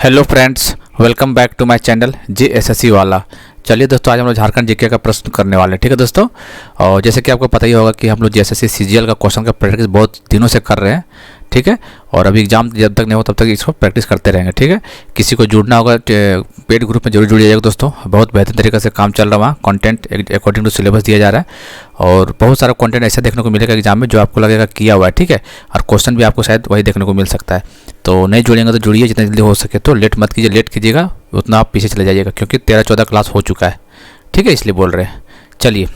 Hello friends, welcome back to my channel JSSC वाला। चलिए दोस्तों, आज हम लोग झारखंड जीके का प्रश्न करने वाले हैं। ठीक है दोस्तों, और जैसे कि आपको पता ही होगा कि हम लोग JSSC CGL का क्वेश्चन का प्रैक्टिस बहुत दिनों से कर रहे हैं। ठीक है, और अभी एग्जाम जब तक नहीं हो तब तक इसको प्रैक्टिस करते रहेंगे। ठीक है, किसी को जुड़ना होगा पेड ग्रुप में जरूर जुड़िएगा दोस्तों। बहुत बेहतर तरीके से काम चल रहा है वहाँ, कंटेंट अकॉर्डिंग टू सिलेबस दिया जा रहा है और बहुत सारा कंटेंट ऐसा देखने को मिलेगा एग्जाम में जो आपको लगेगा किया हुआ है। ठीक है, और क्वेश्चन भी आपको शायद वही देखने को मिल सकता है। तो नहीं जुड़ेंगे तो जुड़िए, जितना जल्दी हो सके तो लेट मत कीजिए। लेट कीजिएगा उतना आप पीछे चले जाइएगा, क्योंकि 13-14 क्लास हो चुका है। ठीक है, इसलिए बोल रहे हैं। चलिए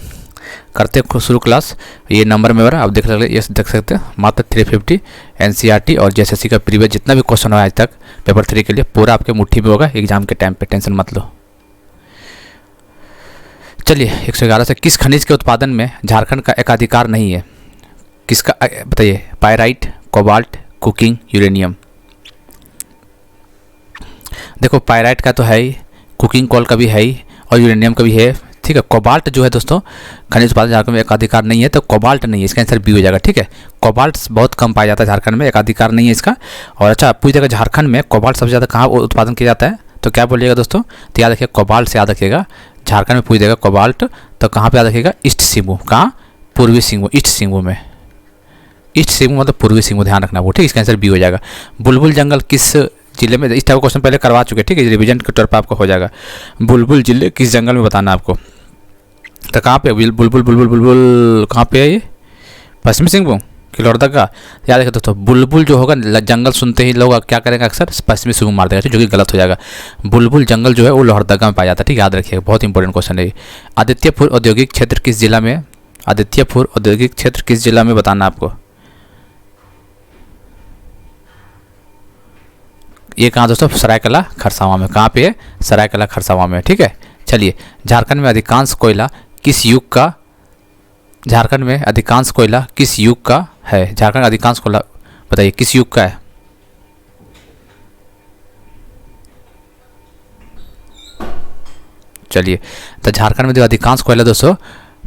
करते शुरू क्लास। ये नंबर मेरा आप देख सकते हैं मात्र 350 NCERT और JSSC का प्रीवियस जितना भी क्वेश्चन है आज तक पेपर 3 के लिए पूरा आपके मुट्ठी में होगा एग्जाम के टाइम पे, टेंशन मत लो। चलिए 111 से किस खनिज के उत्पादन में झारखंड का एकाधिकार नहीं है? किसका बताइए? Pyrite, cobalt, cooking, uranium. देखो पायराइट का तो है ही, कुकिंग कोल का भी है ही और यूरेनियम का भी है। ठीक है, कोबाल्ट जो है दोस्तों खनिज उत्पादन झारखंड में एकाधिकार नहीं है, तो कोबाल्ट नहीं है, इसका आंसर बी हो जाएगा। ठीक है, कोबाल्ट बहुत कम पाया जाता है झारखंड में, एकाधिकार नहीं है इसका। और अच्छा पूछ देगा झारखंड में कोबाल्ट सबसे ज़्यादा कहाँ उत्पादन किया जाता है, तो क्या बोलिएगा दोस्तों? तो याद रखिएगा कोबाल्ट से याद रखिएगा। झारखंड में पूछ देगा कोबाल्ट तो कहाँ पर याद रखिएगा? ईस्ट सिंहभूम। कहाँ? पूर्वी सिंहभूम, ईस्ट सिंहभूम में। ईस्ट सिंहभूम मतलब पूर्वी सिंहभूम, ध्यान रखना वो। ठीक है, इसका आंसर बी हो जाएगा। बुलबुल जंगल किस जिले में? इस टाइप का क्वेश्चन पहले करवा चुके हैं। ठीक है, रिवीजन के तौर पर आपको हो जाएगा। बुलबुल जिले किस जंगल में बताना आपको। तो कहाँ पे बुलबुल बुलबुल बुलबुल कहाँ पे है ये? पश्चिमी सिंहभूम कि लोहरदगा? याद रखिए दोस्तों, बुलबुल जो होगा जंगल सुनते ही लोग क्या करेंगे? अक्सर पश्चिमी सिंहभूम मार देगा, जो कि गलत हो जाएगा। बुलबुल जंगल जो है वो लोहरदगा में पाया जाता है। ठीक है, याद रखिएगा, बहुत इंपॉर्टेंट क्वेश्चन है ये। आदित्यपुर औद्योगिक क्षेत्र किस जिला में? आदित्यपुर औद्योगिक क्षेत्र किस जिला में बताना आपको। ये कहाँ दोस्तों? सरायकला खरसावां में। कहाँ पे है? सरायकला खरसावां में। ठीक है, चलिए झारखंड में अधिकांश कोयला किस युग का? झारखंड में अधिकांश कोयला किस युग का है? झारखंड अधिकांश कोयला बताइए किस युग का है? चलिए तो झारखंड में जो अधिकांश कोयला दोस्तों,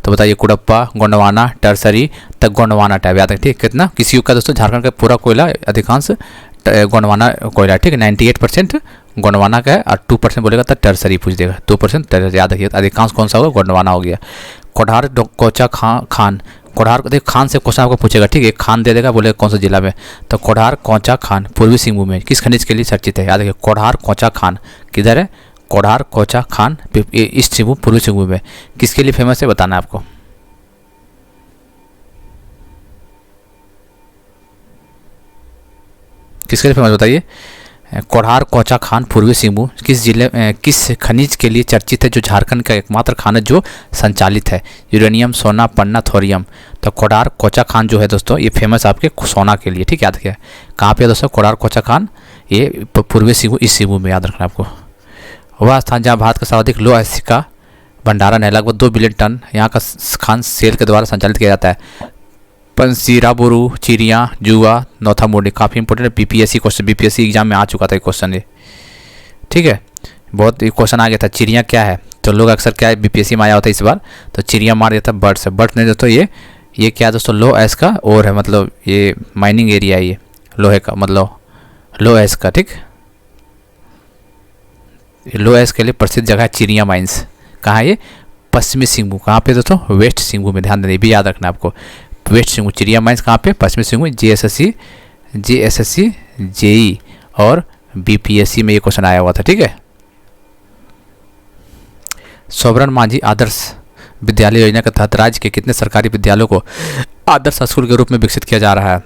तो बताइए कुड़प्पा, गोंडवाना, टर्सरी, तक गोंडवाना टाइप। याद रखिए कितना किस युग का दोस्तों? झारखंड का पूरा कोयला अधिकांश गोंडवाना कोयला। ठीक है, 98% गोंडवाना का है और 2% बोलेगा तो टर्सरी पूछ देगा। 2% टर्सरी। याद रखिए अधिकांश कौन सा होगा? गोंडवाना हो गया। कोढ़ार कोचा खान। कोढ़ार देख खान से क्वेश्चन आपको पूछेगा। ठीक है, खान दे देगा, बोलेगा कौन सा जिला में, तो कोढ़ार कोचा खान पूर्वी सिंहभूम में किस खनिज के लिए चर्चित है? याद रखिए कोढ़ार कोचा खान किधर है? कोढ़ार कोचा खान ईस्ट सिंहभूम पूर्वी सिंहभूम में किसके लिए फेमस है बताना आपको। किसके लिए फेमस बताइए? कोढ़ार कोचा खान पूर्वी सिंहभूम किस जिले किस खनिज के लिए चर्चित है, जो झारखंड का एकमात्र खनिज जो संचालित है? यूरेनियम, सोना, पन्ना, थोरियम। तो कोढ़ार कोचा खान जो है दोस्तों ये फेमस आपके सोना के लिए। ठीक है, याद रखिए कहाँ पे है दोस्तों? कोढ़ार कोचा खान ये पूर्वी सिंहभूम ईस्ट सिंहभूम में। याद रखना आपको। वह स्थान जहाँ भारत का सर्वाधिक लौह अयस्क का भंडारण है, लगभग 2 बिलियन टन, यहाँ का खान सेल के द्वारा संचालित किया जाता है। पंसीराबुरु, चिड़िया, जुआ, नौथा मोडी। काफ़ी important BPSC question, BPSC exam में आ चुका था ये क्वेश्चन ये। ठीक है, बहुत क्वेश्चन आ गया था। चिड़िया क्या है? तो लोग अक्सर क्या है BPSC में आया होता है इस बार, तो चिड़िया मार दिया था बर्ड्स है। बर्ड्स नहीं दोस्तों, ये क्या दोस्तों? लो अयस्क का और है, मतलब ये माइनिंग एरिया है, ये लोहे का मतलब लो अयस्क का। ठीक, लो अयस्क के लिए प्रसिद्ध जगह है चिड़िया माइंस। कहाँ ये? पश्चिमी सिंहभूम। कहाँ पे दोस्तों? वेस्ट सिंहभूम में। ध्यान देना, भी याद रखना आपको। वेस्ट सिंहभूम चिड़िया माइंस कहाँ पे? पश्चिमी सिंहभूम। JSSC JE और BPSC में ये क्वेश्चन आया हुआ था। ठीक है, सोबरन मांझी आदर्श विद्यालय योजना के तहत राज्य के कितने सरकारी विद्यालयों को आदर्श स्कूल के रूप में विकसित किया जा रहा है?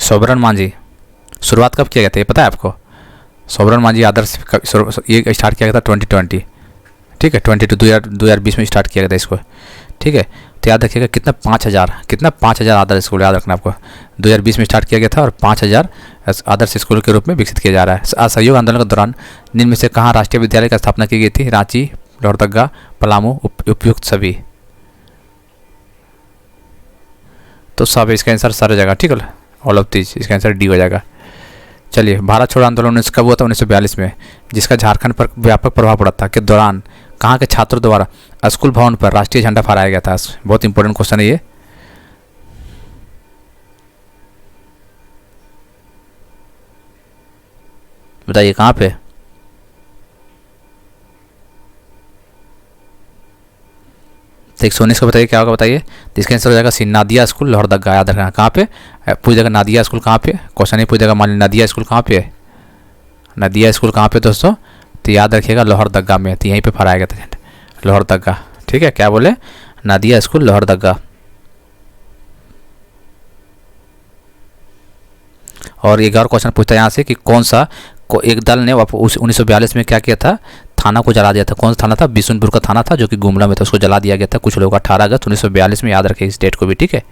सोबरन मांझी शुरुआत कब किया गया था ये पता है आपको? सोबरन मांझी आदर्श ये स्टार्ट किया गया था 2020। ठीक है, 2020 में स्टार्ट किया गया था इसको। ठीक है, तो याद रखिएगा कितना 5,000 आदर्श स्कूल। याद रखना आपको 2020 में स्टार्ट किया गया था और 5,000 आदर्श स्कूल के रूप में विकसित किया जा रहा है। असहयोग आंदोलन के दौरान निम्न में से कहाँ राष्ट्रीय विद्यालय की स्थापना की गई थी? रांची, लोहरदगा, पलामू, उपयुक्त सभी। तो सब इसका आंसर सारी जगह। ठीक है, ऑल ऑफ दिस, इसका आंसर डी हो जाएगा। चलिए भारत छोड़ो आंदोलन कब हुआ था? 1942 में, जिसका झारखंड पर व्यापक प्रभाव पड़ा था। के दौरान कहाँ के छात्रों द्वारा स्कूल भवन पर राष्ट्रीय झंडा फहराया गया था? बहुत इंपॉर्टेंट क्वेश्चन है ये। बताइए कहाँ पे? तो 119 का बताइए क्या होगा, बताइए। तो इसका आंसर हो जाएगा सी, नादिया स्कूल लोहरदगा। याद रखना कहाँ पे पूछ जाएगा, नादिया स्कूल कहाँ पे। क्वेश्चन ही पूछ जाएगा मान लीजिए नादिया स्कूल कहाँ पे है, नादिया स्कूल कहाँ पे दोस्तों, तो याद रखिएगा लोहरदगा में, तो यहीं पे फराएगा था लोहरदगा। ठीक है, क्या बोले, नादिया स्कूल लोहरदगा। और एक और क्वेश्चन पूछता है यहाँ से कि कौन सा एक दल ने उस 1942 में क्या किया था, थाना को जला दिया था। कौन सा थाना था? बिशुनपुर का थाना था जो कि गुमला में था, उसको जला दिया गया था कुछ लोगों का 18 अगस्त 1942 में। याद रखें इस डेट को भी। ठीक है,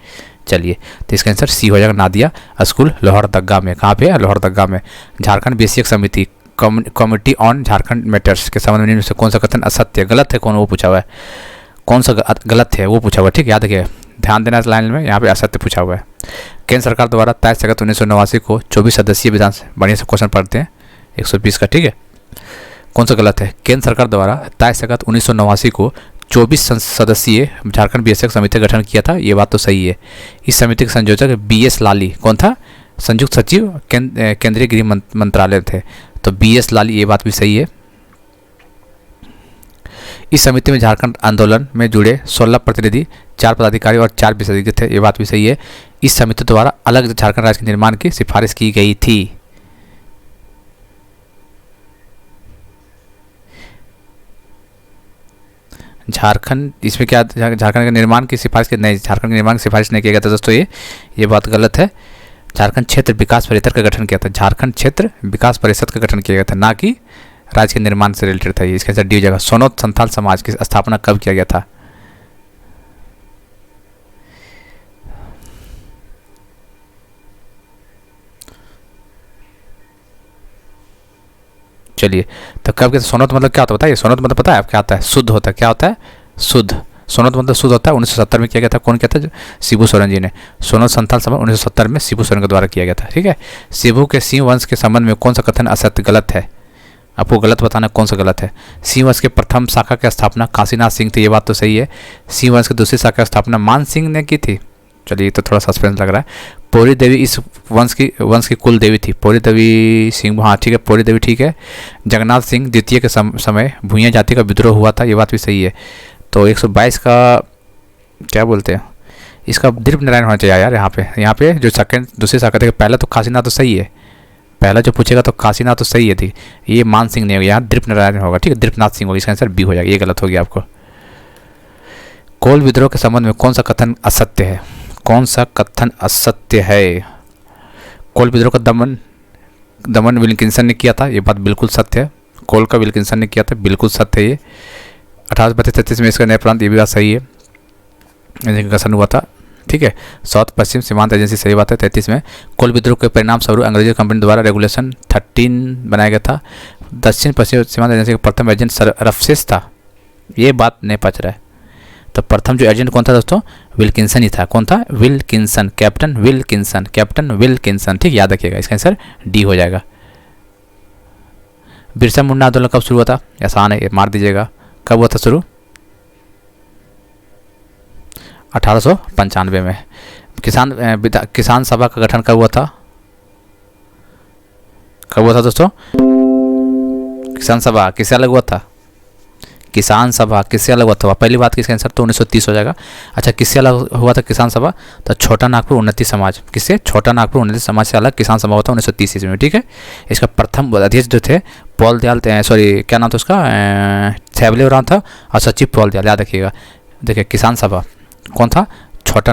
चलिए, तो इसका आंसर सी हो जाएगा, नादिया स्कूल लोहरदगा में। कहाँ पे है? लोहरदगा में। झारखंड बेसिक समिति कमिटी ऑन झारखंड मैटर्स के संबंध में से कौन सा कथन असत्य गलत है, कौन वो पूछा हुआ है, कौन सा गलत है वो पूछा हुआ है। ठीक है, याद रखिए, ध्यान देना इस लाइन में, यहाँ पे असत्य पूछा हुआ है। केंद्र सरकार द्वारा 23 अगस्त 1989 को 24 सदस्यीय विधान, बढ़िया से क्वेश्चन पढ़ते हैं 120 का। ठीक है, कौन सा गलत है? केंद्र सरकार द्वारा 23 अगस्त 1989 को 24 सदस्यीय झारखंड बेसिक समिति का गठन किया था, ये बात तो सही है। इस समिति के संयोजक BS लाली कौन था? संयुक्त सचिव केंद्रीय गृह मंत्रालय थे, तो BS लाली, ये बात भी सही है। इस समिति में झारखंड आंदोलन में जुड़े 16 प्रतिनिधि, 4 पदाधिकारी और 4 विशेषज्ञ थे, ये बात भी सही है। इस समिति द्वारा अलग झारखंड राज्य के निर्माण की सिफारिश की गई थी। झारखंड, इसमें क्या झारखंड के निर्माण की सिफारिश की नहीं, झारखंड के निर्माण की सिफारिश नहीं किया गया था दोस्तों, ये बात गलत है। झारखंड क्षेत्र विकास परिषद का गठन किया था, झारखंड क्षेत्र विकास परिषद का गठन किया गया था, ना कि राज्य के निर्माण से रिलेटेड था। इसके आंसर डी हो जाएगा। सोनोत संथाल समाज की स्थापना कब किया गया था? चलिए, तो कब किया? सोनोत मतलब क्या होता है बताइए। सोनोत मतलब पता है आप क्या होता है? शुद्ध होता है। क्या होता है? शुद्ध। सोनोत मतलब शुद्ध होता है। 1970 में किया गया था। कौन किया था? शिबू सोरेन जी ने। सोनोत संथाल समाज 1970 में शिबू सोरेन के द्वारा किया गया था। ठीक है, शिबू के सिंह वंश के संबंध में कौन सा कथन असत्य गलत है? आपको गलत बताना कौन सा गलत है। सिंह वंश के प्रथम शाखा की स्थापना काशीनाथ सिंह थे, ये बात तो सही है। सिंह वंश की दूसरी शाखा की स्थापना मान सिंह ने की थी। चलिए, तो थोड़ा सस्पेंस लग रहा है। पौरी देवी इस वंश की कुल देवी थी। पौरी देवी सिंह, हाँ ठीक है, पौरी देवी ठीक है। जगन्नाथ सिंह द्वितीय के समय भूया जाति का विद्रोह हुआ था, ये बात भी सही है। तो 122 का क्या बोलते हैं, इसका दीप नारायण होना चाहिए यार। यहाँ पे जो सेकंड दूसरी शाखा थे, पहला तो काशीनाथ तो सही है, पहला जो पूछेगा तो काशीनाथ तो सही है थी, ये मान सिंह नहीं होगा, यहाँ दीप नारायण होगा। ठीक है, दीपनाथ सिंह होगा, इसका आंसर बी हो जाएगा, ये गलत हो गया आपको। कोल विद्रोह के संबंध में कौन सा कथन असत्य है? कौन सा कथन असत्य है? कोल विद्रोह का दमन विल्किंसन ने किया था, ये बात बिल्कुल सत्य है। कोल का विल्किंसन ने किया था, बिल्कुल सत्य है ये। 1832-33 में इसका नया प्रांत, ये भी बात सही है, गठन हुआ था। ठीक है, साउथ पश्चिम सीमांत एजेंसी, सही बात है। 33 में कोल विद्रोह के परिणाम स्वरूप अंग्रेजी कंपनी द्वारा रेगुलेशन 13 बनाया गया था। दक्षिण पश्चिम सीमांत एजेंसी का प्रथम एजेंट रफसेस था, ये बात नहीं पच रहा है। तो प्रथम जो एजेंट कौन था दोस्तों? विल्किंसन ही था। कौन था? Wilkinson, captain Wilkinson, captain Wilkinson. ठीक, याद रखिएगा, इसका आंसर डी हो जाएगा। बिरसा मुंडा आंदोलन कब शुरू हुआ था? आसान है, मार दीजिएगा। कब हुआ था शुरू? 1895 में। किसान सभा का गठन कब हुआ था? कब हुआ था दोस्तों? किसान सभा किससे अलग हुआ था? किसान सभा किससे अलग हुआ था? पहली बात, किसका आंसर तो 1930 हो जाएगा। अच्छा, किससे अलग हुआ था किसान सभा? तो छोटा नागपुर उन्नति समाज। किससे? छोटा नागपुर उन्नति समाज से अलग किसान सभा हुआ था 1930 ईस्वी में। ठीक है, इसका प्रथम अध्यक्ष जो थे पॉल दयाल, सॉरी क्या नाम था उसका, थैबलेराव था, और सचिव पॉल दयाल। याद रखिएगा। देखिए, किसान सभा कौन था? छोटा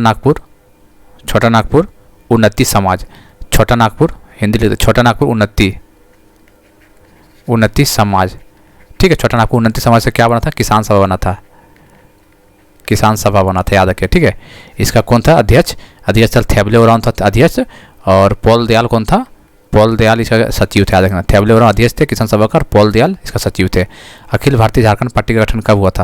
नागपुर उन्नति समाज। छोटा नागपुर, हिंदी लिखते छोटा नागपुर उन्नति समाज। ठीक है, छोटा नागपुर उन्नति समाज से क्या बना था? किसान सभा बना था, किसान सभा बना था, याद रखिए। ठीक है, इसका कौन था अध्यक्ष? थैबलेराव था अध्यक्ष, और पॉल दयाल कौन था? पॉल दयाल इसका सचिव थे, याद रखना। थैबलेराव अध्यक्ष थे किसान सभा का, और पॉल दयाल इसका सचिव थे। अखिल भारतीय झारखंड पार्टी का गठन कब हुआ था?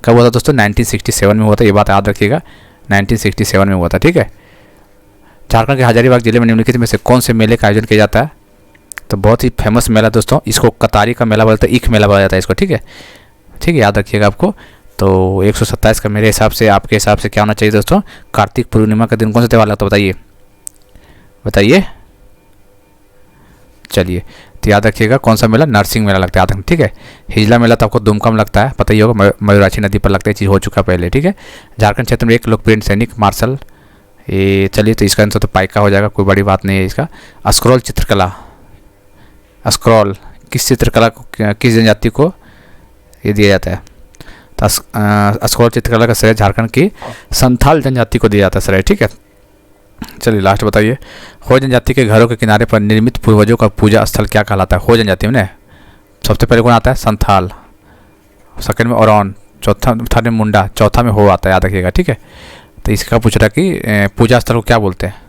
कब हुआ था दोस्तों? 1967 में हुआ था, ये बात याद रखिएगा, 1967 में हुआ था। ठीक है, झारखंड के हजारीबाग जिले में निम्नलिखित में से कौन से मेले का आयोजन किया जाता है? तो बहुत ही फेमस मेला दोस्तों, इसको कतारी का मेला बोलते हैं, ईख मेला बोला जाता है इसको। ठीक है, याद रखिएगा आपको। तो 127 का मेरे हिसाब से, आपके हिसाब से क्या होना चाहिए दोस्तों? कार्तिक पूर्णिमा का दिन कौन सा त्यौहार लगता है? बताइए, चलिए, तो याद रखिएगा कौन सा मेला, नरसिंह मेला लगता है, याद रखें, ठीक है। हिजला मेला तो आपको दुमका में लगता है, पता ही होगा, मयूराक्षी नदी पर लगता है, चीज़ हो चुका पहले, ठीक है। झारखंड क्षेत्र में एक लोकप्रिय सैनिक मार्शल, ये चलिए, तो इसका आंसर तो पाइका हो जाएगा, कोई बड़ी बात नहीं है इसका। स्क्रॉल चित्रकला, स्क्रॉल किस चित्रकला को, किस जनजाति को ये दिया जाता है, तो स्क्रॉल चित्रकला का श्रेय झारखंड की संथाल जनजाति को दिया जाता है श्रेय, ठीक है। चलिए लास्ट बताइए, हो जनजाति के घरों के किनारे पर निर्मित पूर्वजों का पूजा स्थल क्या कहलाता है। हो जनजाति में सबसे पहले कौन आता है, संथाल, सेकंड में औरौन, चौथा थर्ड में मुंडा, चौथा में हो आता है, याद रखिएगा, ठीक है। तो इसका पूछ रहा कि पूजा स्थल को क्या बोलते हैं।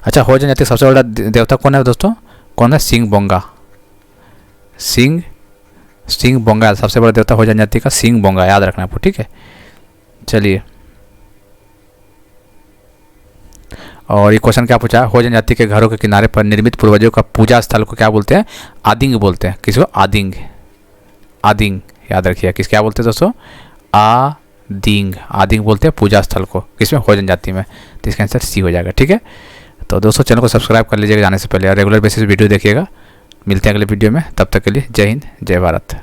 अच्छा, हो जनजाति सबसे बड़ा देवता कौन है दोस्तों, कौन है, सिंह बोंगा, सिंह बोंगा सबसे बड़ा देवता हो जनजाति का, सिंह बोंगा, याद रखना आपको, ठीक है। चलिए, और ये क्वेश्चन क्या पूछा, हो जनजाति के घरों के किनारे पर निर्मित पूर्वजों का पूजा स्थल को क्या बोलते हैं, आदिंग बोलते हैं, किसको, आदिंग, आदिंग, याद रखिए, किस क्या बोलते हैं दोस्तों, आदिंग, आदिंग बोलते हैं पूजा स्थल को, किसमें, हो जनजाति में। तो इसका आंसर सी हो जाएगा, ठीक है। तो दोस्तों चैनल को सब्सक्राइब कर लीजिएगा जाने से पहले, और रेगुलर बेसिस वीडियो देखिएगा। मिलते हैं अगले वीडियो में, तब तक के लिए जय हिंद, जय भारत।